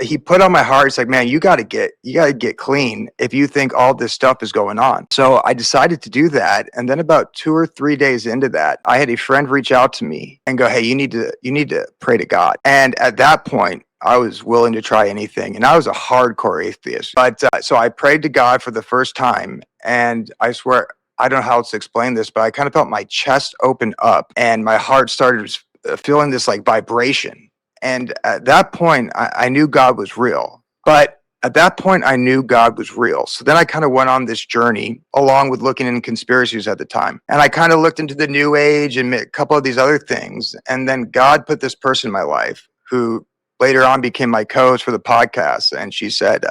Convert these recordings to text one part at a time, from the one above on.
he put on my heart, it's like, man, you got to get clean if you think all this stuff is going on. So I decided to do that. And then about 2 or 3 days into that, I had a friend reach out to me and go, hey, you need to pray to God. And at that point, I was willing to try anything. And I was a hardcore atheist. But so I prayed to God for the first time. And I swear, I don't know how else to explain this, but I kind of felt my chest open up and my heart started feeling this like vibration. And at that point, I knew God was real. But at that point, I knew God was real. So then I kind of went on this journey along with looking in conspiracies at the time. And I kind of looked into the New Age and a couple of these other things. And then God put this person in my life who later on became my co-host for the podcast. And she said,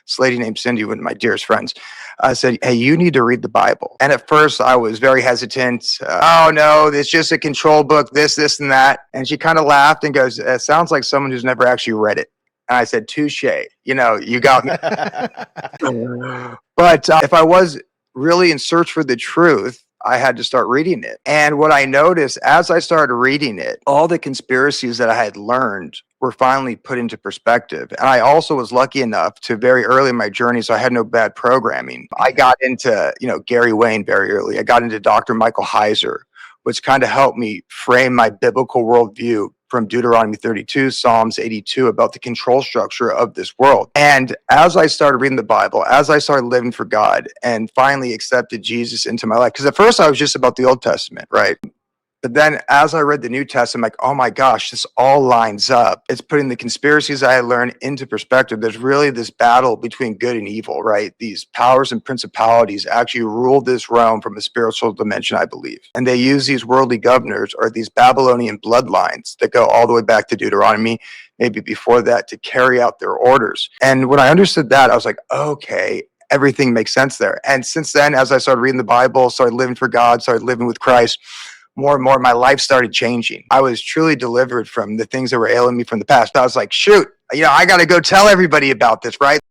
this lady named Cindy, one of my dearest friends, said, hey, you need to read the Bible. And at first I was very hesitant. Oh no, it's just a control book, this, and that. And she kind of laughed and goes, it sounds like someone who's never actually read it. And I said, touche, you got me. But if I was really in search for the truth, I had to start reading it. And what I noticed as I started reading it, all the conspiracies that I had learned were finally put into perspective. And I also was lucky enough to very early in my journey, so I had no bad programming. I got into, Gary Wayne very early. I got into Dr. Michael Heiser, which kind of helped me frame my biblical worldview from Deuteronomy 32, Psalms 82, about the control structure of this world. And as I started reading the Bible, as I started living for God and finally accepted Jesus into my life, because at first I was just about the Old Testament, right? But then as I read the New Testament, I'm like, oh my gosh, this all lines up. It's putting the conspiracies I learned into perspective. There's really this battle between good and evil, right? These powers and principalities actually rule this realm from a spiritual dimension, I believe. And they use these worldly governors or these Babylonian bloodlines that go all the way back to Deuteronomy, maybe before that, to carry out their orders. And when I understood that, I was like, okay, everything makes sense there. And since then, as I started reading the Bible, started living for God, started living with Christ, more and more, my life started changing. I was truly delivered from the things that were ailing me from the past. I was like, shoot, I got to go tell everybody about this, right?